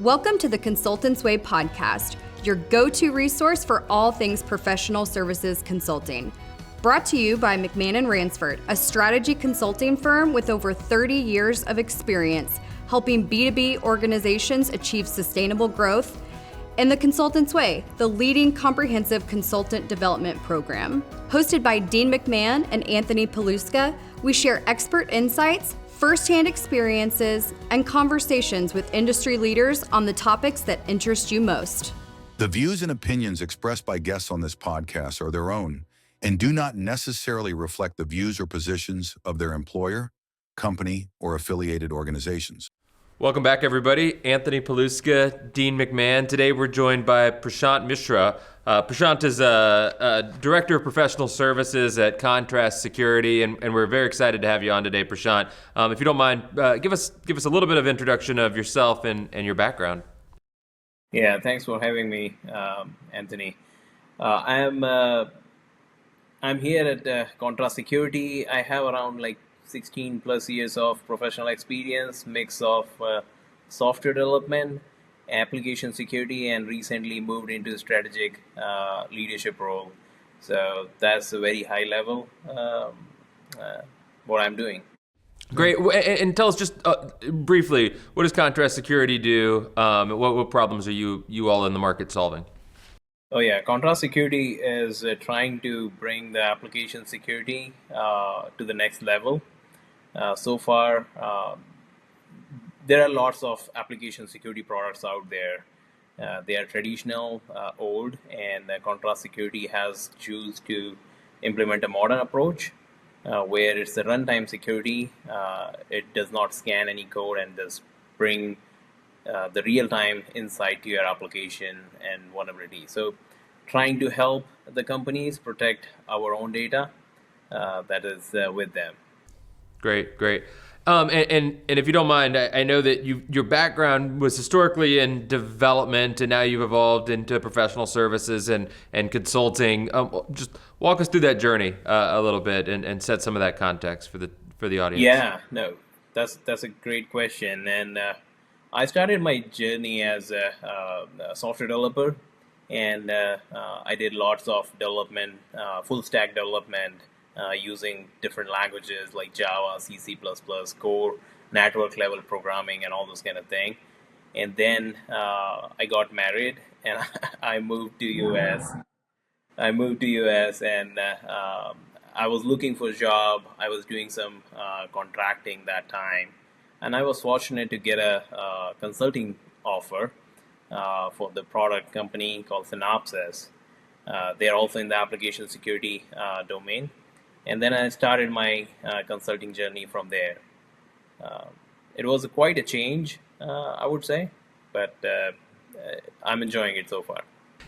Welcome to the Consultant's Way podcast, your go-to resource for all things professional services consulting. Brought to you by McMann and Ransford, a strategy consulting firm with over 30 years of experience helping B2B organizations achieve sustainable growth, and the Consultant's Way, the leading comprehensive consultant development program. Hosted by Dean McMann and Anthony Paluska, we share expert insights, firsthand experiences, and conversations with industry leaders on the topics that interest you most. The views and opinions expressed by guests on this podcast are their own and do not necessarily reflect the views or positions of their employer, company, or affiliated organizations. Welcome back, everybody. Anthony Paluska, Dean McMann. Today we're joined by Prashant Mishra. Prashant is a Director of Professional Services at Contrast Security, and we're very excited to have you on today, Prashant. If you don't mind, give us a little bit of introduction of yourself and your background. Yeah, thanks for having me, Anthony. I'm here at Contrast Security. I have around 16 plus years of professional experience, mix of software development, application security, and recently moved into strategic leadership role. So that's a very high level what I'm doing. Great. And tell us just briefly, what does Contrast Security do? What problems are you all in the market solving? Oh yeah, Contrast Security is trying to bring the application security to the next level. So far, there are lots of application security products out there. They are traditional, old, and Contrast Security has chosen to implement a modern approach where it's the runtime security. It does not scan any code and just bring the real-time insight to your application and vulnerability. So trying to help the companies protect our own data that is with them. Great. And if you don't mind, I know that your background was historically in development, and now you've evolved into professional services and consulting. Just walk us through that journey a little bit and set some of that context for the audience. Yeah, no, that's a great question. And I started my journey as a software developer, and I did lots of development, full stack development. Using different languages like Java, C, C++, core, network level programming, and all those kind of thing. And then I got married and I moved to US. And I was looking for a job. I was doing some contracting that time, and I was fortunate to get a consulting offer for the product company called Synopsys. They're also in the application security domain. And then I started my consulting journey from there. It was quite a change, I would say, but I'm enjoying it so far.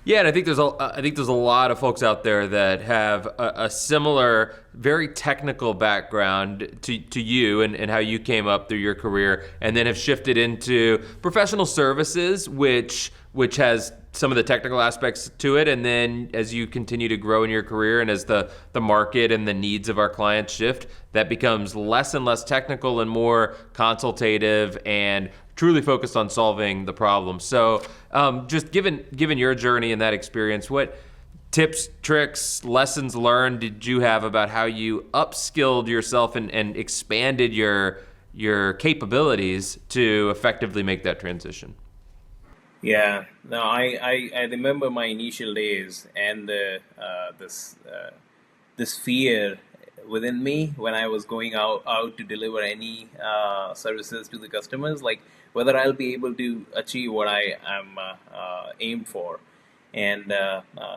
Yeah, and I think there's a lot of folks out there that have a similar, very technical background to you and how you came up through your career, and then have shifted into professional services, which has some of the technical aspects to it, and then as you continue to grow in your career and as the market and the needs of our clients shift, that becomes less and less technical and more consultative and truly focused on solving the problem. So just given your journey and that experience, what tips, tricks, lessons learned did you have about how you upskilled yourself and expanded your capabilities to effectively make that transition? Yeah, no, I remember my initial days and this fear within me when I was going out to deliver any services to the customers, like whether I'll be able to achieve what I am aimed for. And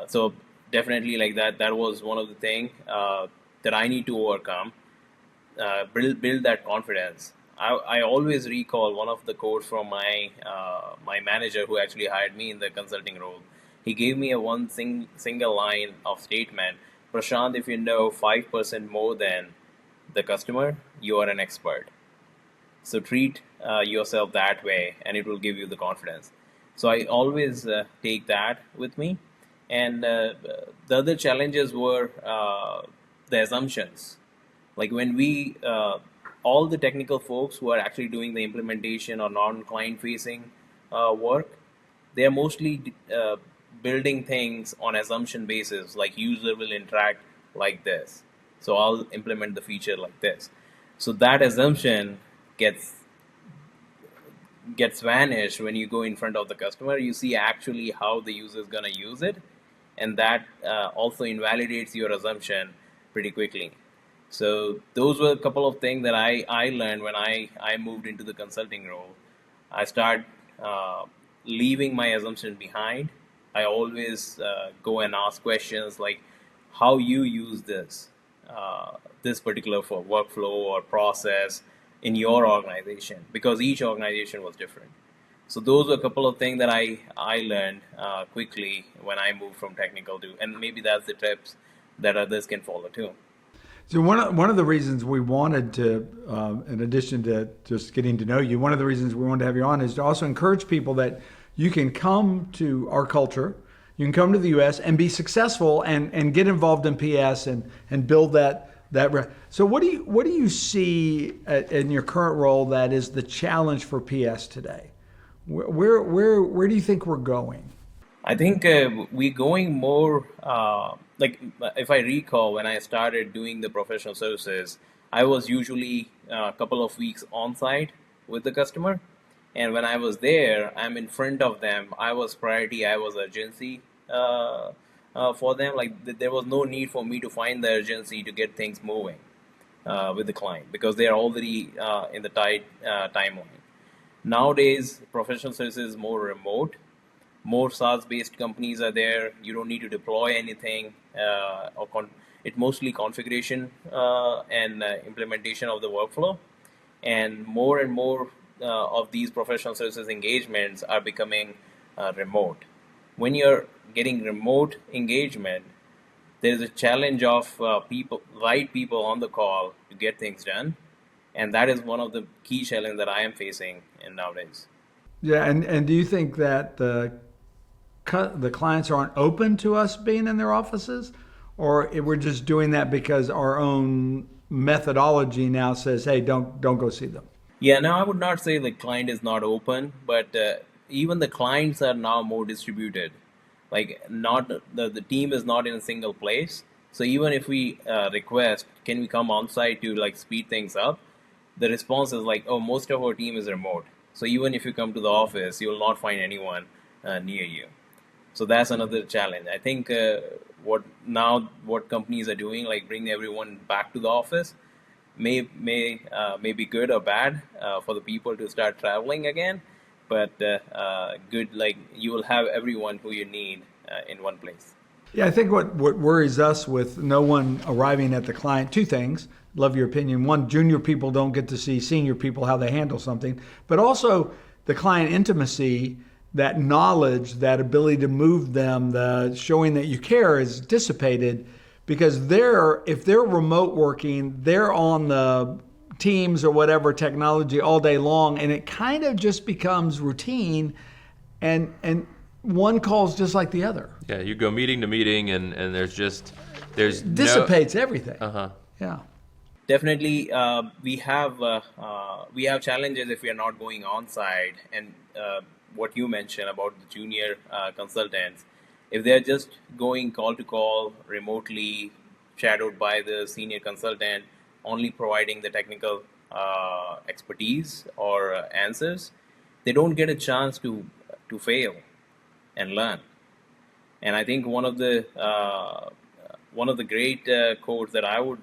so definitely that was one of the things that I need to overcome, build that confidence. I always recall one of the quotes from my manager who actually hired me in the consulting role. He gave me a single line of statement: Prashant, if you know 5% more than the customer, you are an expert. So treat yourself that way, and it will give you the confidence. So I always take that with me. And the other challenges were the assumptions. Like when all the technical folks who are actually doing the implementation or non-client facing work, they are mostly building things on assumption basis, like user will interact like this, so I'll implement the feature like this. So that assumption gets vanished when you go in front of the customer. You see actually how the user is going to use it, and that also invalidates your assumption pretty quickly. So those were a couple of things that I learned when I moved into the consulting role. I start leaving my assumption behind. I always go and ask questions like how you use this particular for workflow or process in your organization, because each organization was different. So those are a couple of things that I learned quickly when I moved from technical to, and maybe that's the tips that others can follow too. So one of the reasons we wanted to, in addition to just getting to know you, one of the reasons we wanted to have you on is to also encourage people that you can come to our culture, you can come to the U.S. and be successful and get involved in PS and build that. So what do you see in your current role that is the challenge for PS today? Where do you think we're going? I think we're going more like, if I recall, when I started doing the professional services, I was usually a couple of weeks on site with the customer. And when I was there, I'm in front of them. I was priority, I was urgency for them. Like there was no need for me to find the urgency to get things moving with the client, because they are already in the tight timeline. Nowadays, professional services is more remote. More SaaS-based companies are there. You don't need to deploy anything. It's mostly configuration and implementation of the workflow. And more of these professional services engagements are becoming remote. When you're getting remote engagement, there's a challenge of right people on the call to get things done. And that is one of the key challenges that I am facing in nowadays. Yeah, and do you think that the clients aren't open to us being in their offices, or we're just doing that because our own methodology now says, hey, don't go see them? Yeah, no, I would not say the client is not open, but even the clients are now more distributed. Like, not the team is not in a single place. So even if we request, can we come on site to like speed things up? The response is like, oh, most of our team is remote. So even if you come to the office, you will not find anyone near you. So that's another challenge. I think what companies are doing, like bring everyone back to the office, may be good or bad for the people to start traveling again. But good, like you will have everyone who you need in one place. Yeah, I think what worries us with no one arriving at the client, two things. Love your opinion. One, junior people don't get to see senior people how they handle something, but also the client intimacy, that knowledge, that ability to move them, the showing that you care is dissipated, because if they're remote working, they're on the Teams or whatever technology all day long, and it kind of just becomes routine, and one call's just like the other. Yeah, you go meeting to meeting, and there's dissipates everything. Yeah. Definitely, we have challenges if we are not going on site, and what you mentioned about the junior consultants, if they're just going call to call remotely, shadowed by the senior consultant, only providing the technical expertise or answers, they don't get a chance to fail and learn. And I think one of the great quotes that I would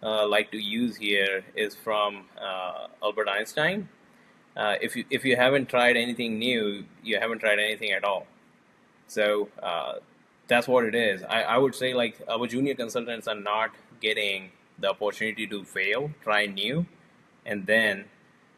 like to use here is from Albert Einstein. If you haven't tried anything new, you haven't tried anything at all. So that's what it is. I would say, like, our junior consultants are not getting the opportunity to fail, try new, and then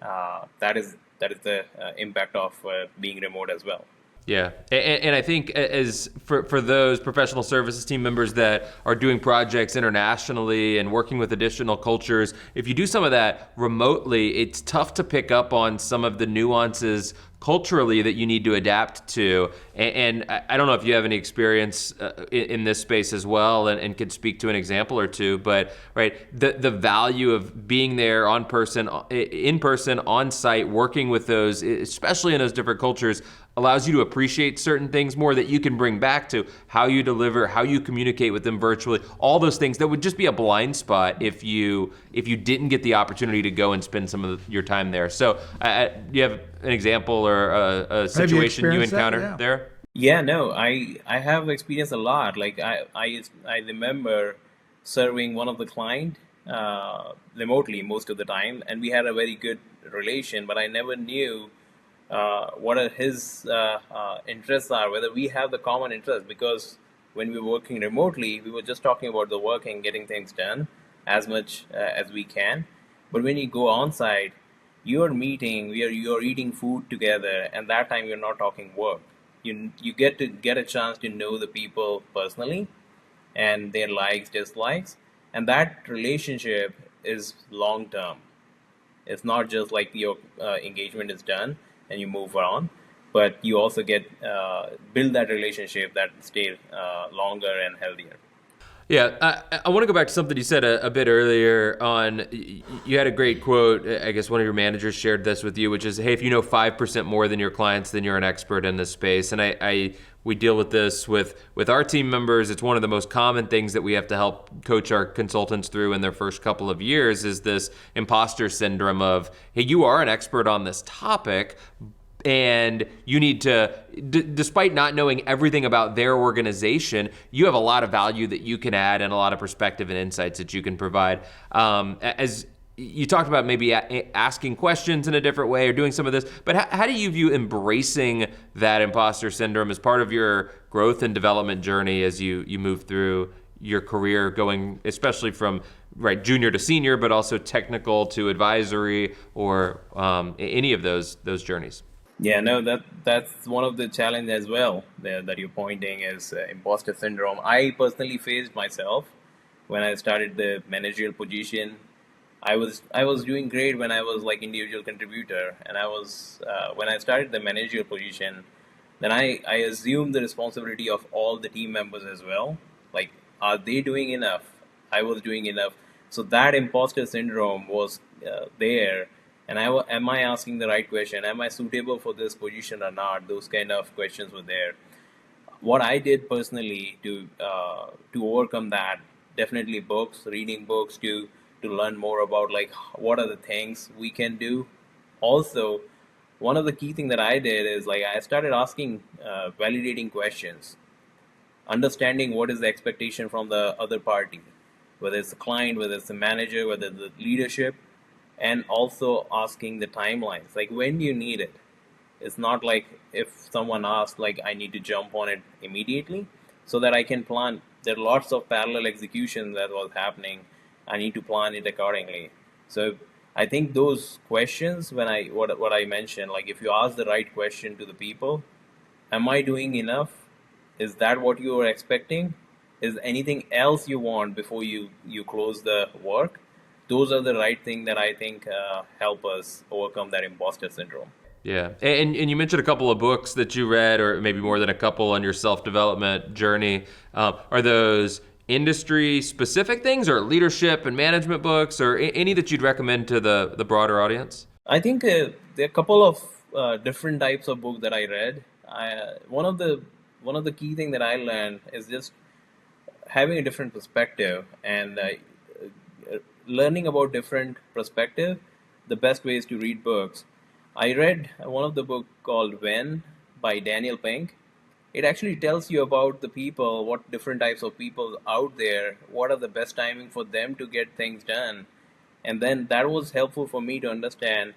that is the impact of being remote as well. Yeah, and I think as for those professional services team members that are doing projects internationally and working with additional cultures, if you do some of that remotely, it's tough to pick up on some of the nuances culturally that you need to adapt to. And I don't know if you have any experience in this space as well, and could speak to an example or two, but right, the value of being there in person, on site, working with those, especially in those different cultures, allows you to appreciate certain things more that you can bring back to how you deliver, how you communicate with them virtually, all those things that would just be a blind spot if you didn't get the opportunity to go and spend some of your time there. So do you have an example or a situation you encountered there? Yeah, no, I have experienced a lot. Like I remember serving one of the client remotely most of the time, and we had a very good relation, but I never knew what are his interests are, whether we have the common interest, because when we were working remotely, we were just talking about the work and getting things done as much as we can. But when you go on site, you're meeting, you're eating food together, and that time you're not talking work. You get a chance to know the people personally and their likes, dislikes, and that relationship is long term. It's not just like your engagement is done and you move on, but you also get build that relationship that stay longer and healthier. Yeah, I want to go back to something you said a bit earlier on. You had a great quote. I guess one of your managers shared this with you, which is, hey, if you know 5% more than your clients, then you're an expert in this space. And we deal with this with our team members. It's one of the most common things that we have to help coach our consultants through in their first couple of years is this imposter syndrome of, hey, you are an expert on this topic, and you need to, despite not knowing everything about their organization, you have a lot of value that you can add and a lot of perspective and insights that you can provide. As you talked about maybe asking questions in a different way or doing some of this, but how do you view embracing that imposter syndrome as part of your growth and development journey as you move through your career, going especially from junior to senior, but also technical to advisory, or any of those journeys? Yeah, no, that's one of the challenges as well that you're pointing is imposter syndrome. I personally faced myself when I started the managerial position. I was doing great when I was like individual contributor, and I was when I started the managerial position, then I assumed the responsibility of all the team members as well. Like, are they doing enough? I was doing enough. So that imposter syndrome was there. And am I asking the right question? Am I suitable for this position or not? Those kind of questions were there. What I did personally to overcome that, definitely books, reading books to learn more about like what are the things we can do. Also, one of the key thing that I did is like I started asking validating questions, understanding what is the expectation from the other party, whether it's the client, whether it's the manager, whether it's the leadership. And also asking the timelines, like when do you need it? It's not like if someone asks, like I need to jump on it immediately, so that I can plan. There are lots of parallel execution that was happening. I need to plan it accordingly. So I think those questions, when what I mentioned, like if you ask the right question to the people, am I doing enough? Is that what you are expecting? Is anything else you want before you close the work? Those are the right thing that I think help us overcome that imposter syndrome. Yeah, and you mentioned a couple of books that you read, or maybe more than a couple, on your self-development journey. Are those industry-specific things, or leadership and management books, or any that you'd recommend to the broader audience? I think there are a couple of different types of books that I read. One of the key thing that I learned is just having a different perspective and learning about different perspective. The best way is to read books. I read one of the book called When by Daniel Pink. It actually tells you about the people, what different types of people out there, what are the best timing for them to get things done. And then that was helpful for me to understand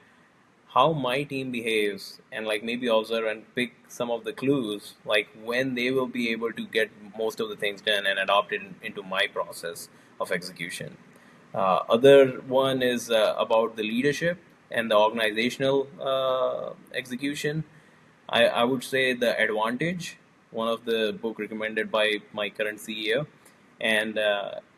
how my team behaves, and like maybe observe and pick some of the clues, like when they will be able to get most of the things done and adopt it into my process of execution. Other one is about the leadership and the organizational execution. I would say The Advantage, one of the book recommended by my current CEO, and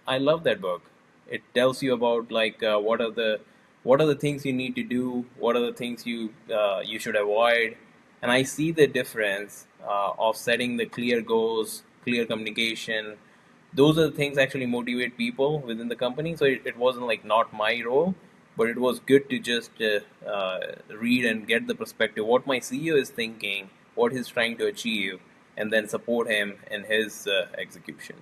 I love that book. It tells you about like what are the things you need to do, what are the things you should avoid, and I see the difference of setting the clear goals, clear communication. Those are the things actually motivate people within the company. So it wasn't like not my role, but it was good to just read and get the perspective what my CEO is thinking, what he's trying to achieve, and then support him in his execution.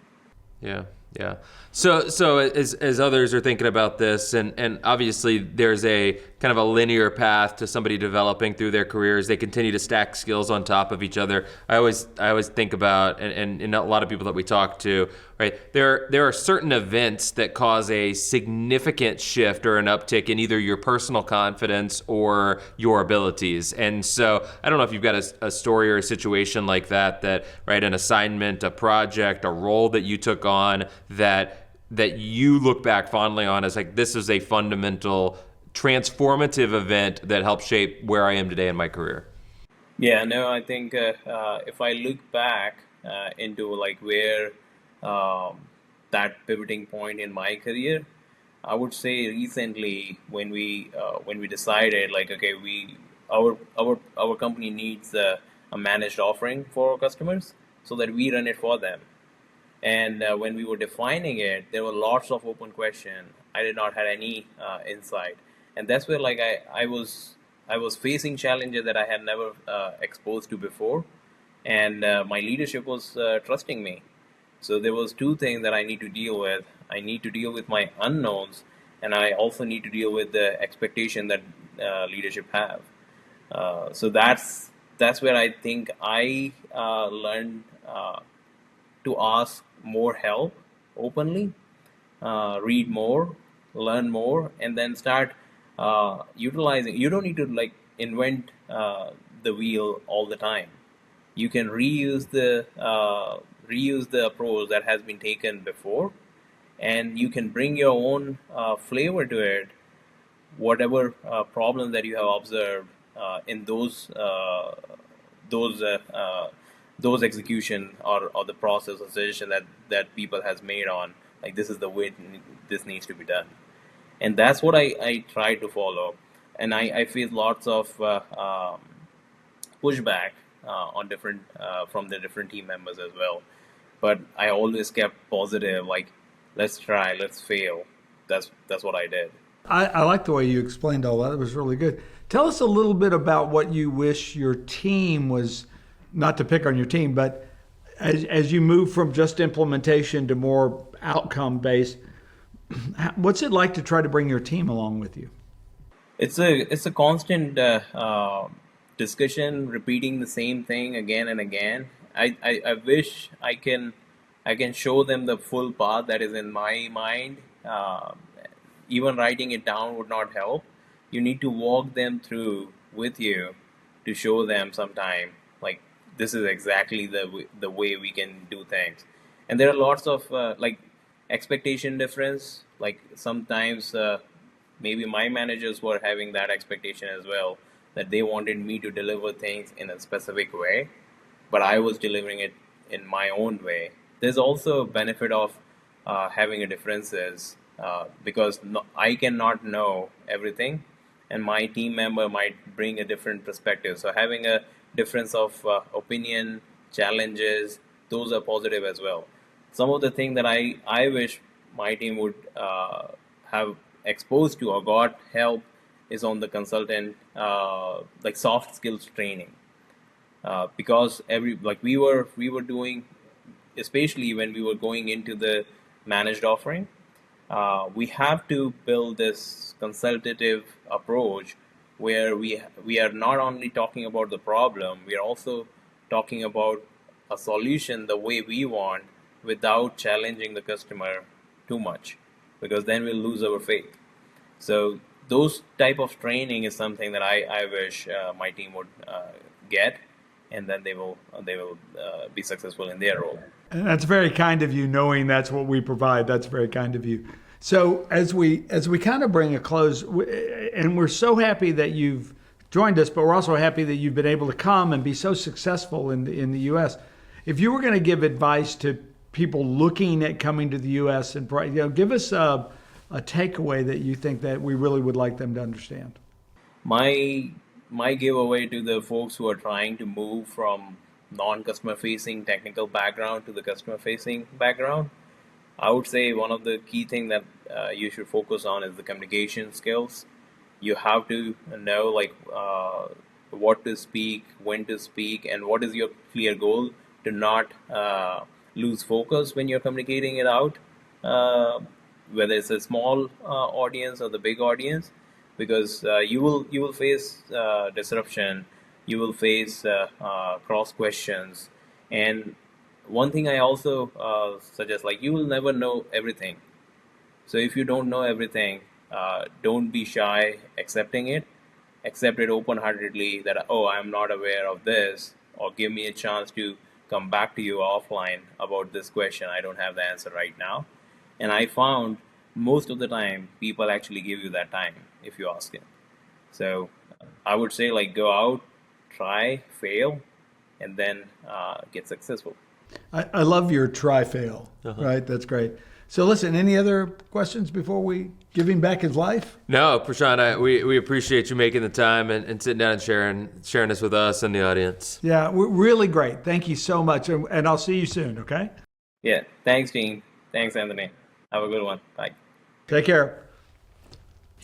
Yeah, yeah. So as others are thinking about this, and obviously there's a kind of a linear path to somebody developing through their careers. They continue to stack skills on top of each other. I always think about, and a lot of people that we talk to, right? There are certain events that cause a significant shift or an uptick in either your personal confidence or your abilities. And so I don't know if you've got a story or a situation like that, right, an assignment, a project, a role that you took on that you look back fondly on as like, this is a fundamental transformative event that helped shape where I am today in my career. Yeah, no, I think if I look back into like where that pivoting point in my career, I would say recently when we decided like, okay, our company needs a managed offering for our customers so that we run it for them. And when we were defining it, there were lots of open questions. I did not have any insight, and that's where like I was facing challenges that I had never exposed to before, and my leadership was trusting me. So there was two things that I need to deal with. I need to deal with my unknowns, and I also need to deal with the expectation that leadership have. So that's where I think I learned to ask more help openly, read more, learn more, and then start utilizing. You don't need to like invent the wheel all the time. You can reuse the approach that has been taken before, and you can bring your own flavor to it. Whatever problems that you have observed in those execution or the process or suggestion that people has made on like this is the way this needs to be done, and that's what I try to follow, and I face lots of pushback on different from the different team members as well, but I always kept positive, like let's try, let's fail. That's what I did. I like the way you explained all that. It was really good. Tell us a little bit about what you wish your team was, not to pick on your team, but as you move from just implementation to more outcome based, what's it like to try to bring your team along with you? It's a constant discussion, repeating the same thing again and again. I wish I can show them the full path that is in my mind. Even writing it down would not help. You need to walk them through with you to show them sometime like this is exactly the way we can do things. And there are lots of like expectation difference. Like sometimes maybe my managers were having that expectation as well, that they wanted me to deliver things in a specific way, but I was delivering it in my own way. There's also a benefit of having a differences because I cannot know everything, and my team member might bring a different perspective. So having a difference of opinion, challenges, those are positive as well. Some of the things that I wish my team would have exposed to or got help is on the consultant like soft skills training, because we were doing, especially when we were going into the managed offering, we have to build this consultative approach where we are not only talking about the problem, we are also talking about a solution the way we want without challenging the customer too much, because then we'll lose our faith. So those type of training is something that I wish my team would get, and then they will be successful in their role. And that's very kind of you, knowing that's what we provide. That's very kind of you. So as we kind of bring a close, and we're so happy that you've joined us, but we're also happy that you've been able to come and be so successful in the U.S. If you were going to give advice to people looking at coming to the U.S. and give us a takeaway that you think that we really would like them to understand. My giveaway to the folks who are trying to move from non-customer facing technical background to the customer facing background, I would say one of the key things that you should focus on is the communication skills. You have to know what to speak, when to speak, and what is your clear goal to not lose focus when you're communicating it out, whether it's a small audience or the big audience, because you will face disruption, you will face cross questions, and one thing I also suggest, you will never know everything. So if you don't know everything, don't be shy accepting it. Accept it open-heartedly that, I'm not aware of this, or give me a chance to come back to you offline about this question. I don't have the answer right now. And I found most of the time people actually give you that time if you ask it. So I would say go out, try, fail, and then get successful. I love your try fail, right? That's great. So listen, any other questions before we give him back his life? No, Prashant, we appreciate you making the time and sitting down and sharing this with us and the audience. Yeah, really great. Thank you so much. And I'll see you soon, okay? Yeah, thanks, Gene. Thanks, Anthony. Have a good one. Bye. Take care.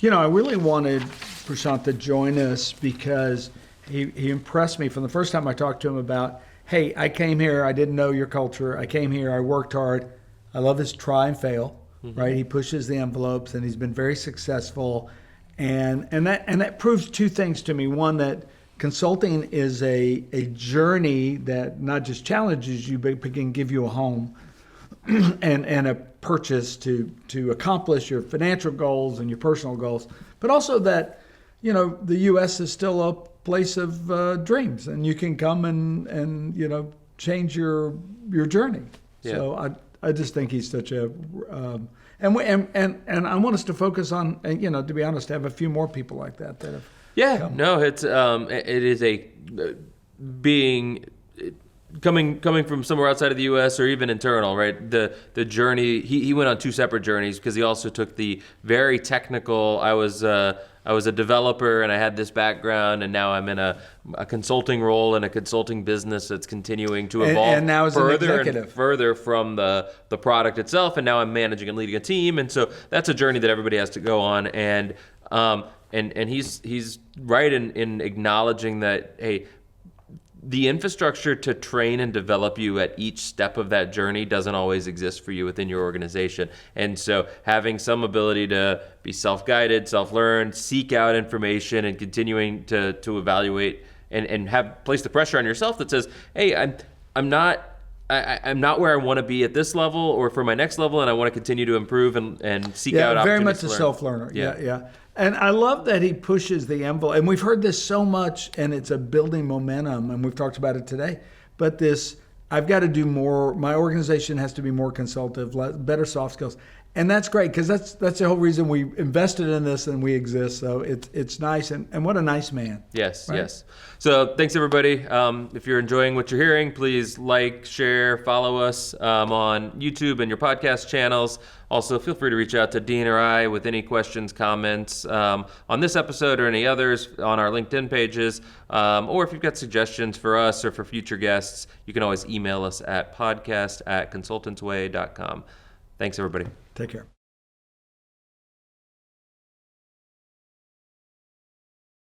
I really wanted Prashant to join us because he impressed me from the first time I talked to him about, hey, I came here, I didn't know your culture. I came here, I worked hard. I love his try and fail, right? He pushes the envelopes and he's been very successful. And that proves two things to me. One, that consulting is a journey that not just challenges you, but can give you a home and a purchase to accomplish your financial goals and your personal goals. But also that, the U.S. is still a place of dreams, and you can come and change your journey. Yeah. So I just think he's such a and I want us to focus on, to be honest, have a few more people like that have come. No, it's it is coming from somewhere outside of the U.S. or even internal, right? The journey, he went on two separate journeys because he also took the very technical. I was a developer and I had this background, and now I'm in a consulting role in a consulting business that's continuing to evolve and now as further an executive. And further from the product itself, and now I'm managing and leading a team, and so that's a journey that everybody has to go on, and he's right in acknowledging that, hey, the infrastructure to train and develop you at each step of that journey doesn't always exist for you within your organization. And so having some ability to be self-guided, self-learn, seek out information, and continuing to evaluate and have place the pressure on yourself that says, hey, I'm not where I want to be at this level or for my next level, and I want to continue to improve and seek out opportunities. Very much a self-learner. Yeah. And I love that he pushes the envelope. And we've heard this so much, and it's a building momentum, and we've talked about it today. But I've got to do more. My organization has to be more consultative, better soft skills. And that's great, because that's the whole reason we invested in this and we exist. So it's nice, and what a nice man. Yes, right? Yes. So thanks, everybody. If you're enjoying what you're hearing, please like, share, follow us on YouTube and your podcast channels. Also, feel free to reach out to Dean or I with any questions, comments on this episode or any others on our LinkedIn pages. Or if you've got suggestions for us or for future guests, you can always email us at podcast@consultantsway.com. Thanks, everybody. Take care.